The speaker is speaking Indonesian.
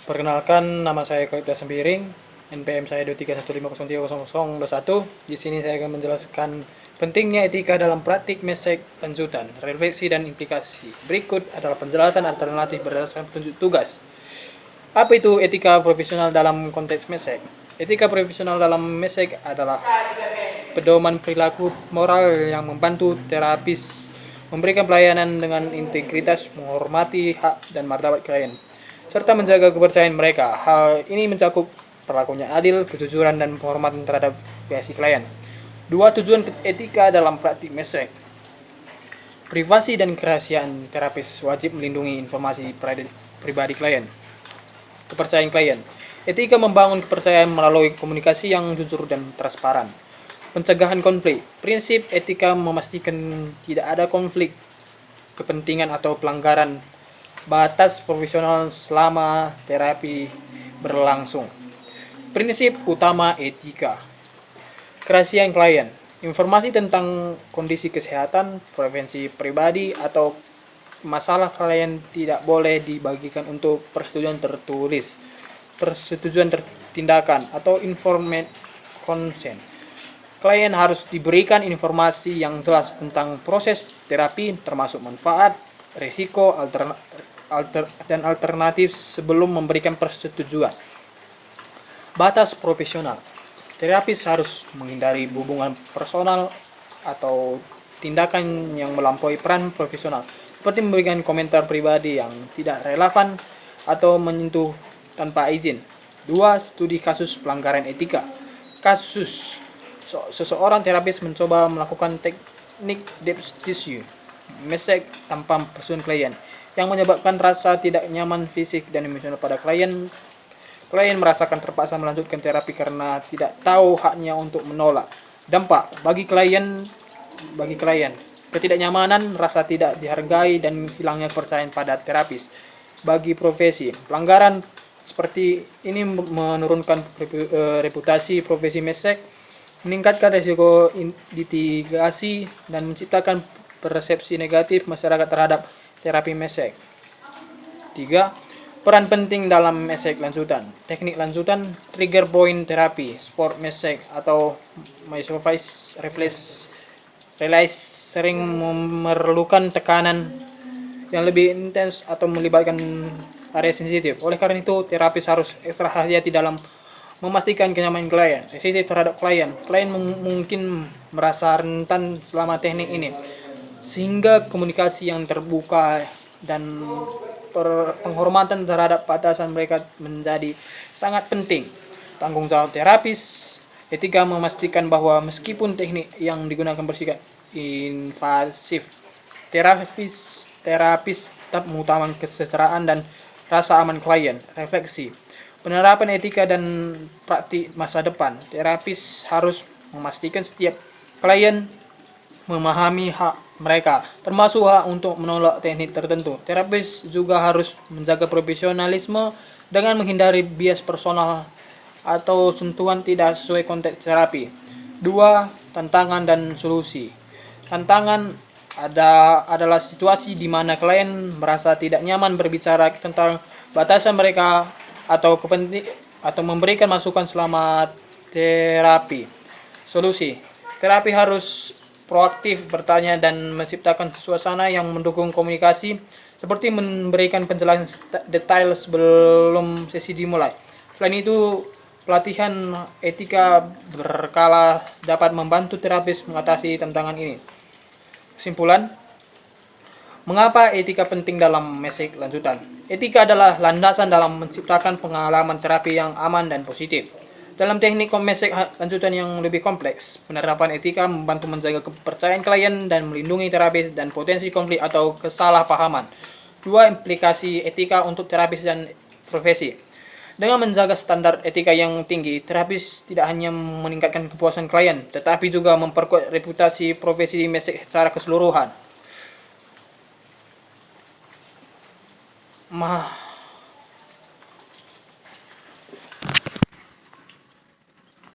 Perkenalkan, nama saya Koibda Sembiring, NPM saya 23150300021. Di sini saya akan menjelaskan pentingnya etika dalam praktik mesek lanjutan, refleksi dan implikasi. Berikut adalah penjelasan alternatif berdasarkan petunjuk tugas. Apa itu etika profesional dalam konteks mesek? Etika profesional dalam mesek adalah pedoman perilaku moral yang membantu terapis memberikan pelayanan dengan integritas, menghormati hak dan martabat klien, serta menjaga kepercayaan mereka. Hal ini mencakup perlakunya adil, kejujuran, dan penghormatan terhadap privasi klien. Dua tujuan etika dalam praktik mesek. Privasi dan kerahasiaan terapis wajib melindungi informasi pribadi klien. Kepercayaan klien. Etika membangun kepercayaan melalui komunikasi yang jujur dan transparan. Pencegahan konflik. Prinsip etika memastikan tidak ada konflik kepentingan atau pelanggaran batas profesional selama terapi berlangsung. Prinsip utama etika. Kerahasiaan klien. Informasi tentang kondisi kesehatan, prevensi pribadi, atau masalah klien tidak boleh dibagikan untuk persetujuan tertulis, persetujuan tindakan, atau informed consent. Klien harus diberikan informasi yang jelas tentang proses terapi, termasuk manfaat, risiko, dan alternatif sebelum memberikan persetujuan. Batas profesional. Terapis harus menghindari hubungan personal atau tindakan yang melampaui peran profesional, seperti memberikan komentar pribadi yang tidak relevan atau menyentuh tanpa izin. 2. Studi kasus pelanggaran etika. Kasus seseorang terapis mencoba melakukan teknik deep tissue mesek tanpa persetujuan klien, yang menyebabkan rasa tidak nyaman fisik dan emosional pada klien. Klien merasakan terpaksa melanjutkan terapi karena tidak tahu haknya untuk menolak. Dampak bagi klien, ketidaknyamanan, rasa tidak dihargai, dan hilangnya kepercayaan pada terapis. Bagi profesi, pelanggaran seperti ini menurunkan reputasi profesi mesek, meningkatkan risiko litigasi, dan menciptakan persepsi negatif masyarakat terhadap terapi mesek. 3. Peran penting dalam mesek lanjutan. Teknik lanjutan, trigger point terapi, sport mesek atau myofascial reflex sering memerlukan tekanan yang lebih intens atau melibatkan area sensitif. Oleh karena itu, terapis harus ekstra hati-hati dalam memastikan kenyamanan klien, sensitif terhadap klien. Klien mungkin merasa rentan selama teknik ini, sehingga komunikasi yang terbuka dan penghormatan terhadap batasan mereka menjadi sangat penting. Tanggung jawab terapis. Etika memastikan bahwa meskipun teknik yang digunakan bersifat invasif, terapis tetap mengutamakan kesejahteraan dan rasa aman klien. Refleksi. Penerapan etika dan praktik masa depan. Terapis harus memastikan setiap klien memahami hak mereka, termasuk hak untuk menolak teknik tertentu. Terapis juga harus menjaga profesionalisme dengan menghindari bias personal atau sentuhan tidak sesuai konteks terapi. 2. Tantangan dan solusi. Tantangan adalah situasi di mana klien merasa tidak nyaman berbicara tentang batasan mereka atau memberikan masukan selama terapi. Solusi. Terapi harus proaktif, bertanya, dan menciptakan suasana yang mendukung komunikasi, seperti memberikan penjelasan detail sebelum sesi dimulai. Selain itu, pelatihan etika berkala dapat membantu terapis mengatasi tantangan ini. Kesimpulan, mengapa etika penting dalam mesek lanjutan? Etika adalah landasan dalam menciptakan pengalaman terapi yang aman dan positif. Dalam teknik mesek lanjutan yang lebih kompleks, penerapan etika membantu menjaga kepercayaan klien dan melindungi terapis dan potensi konflik atau kesalahpahaman. 2. Implikasi etika untuk terapis dan profesi. Dengan menjaga standar etika yang tinggi, terapis tidak hanya meningkatkan kepuasan klien, tetapi juga memperkuat reputasi profesi mesek secara keseluruhan.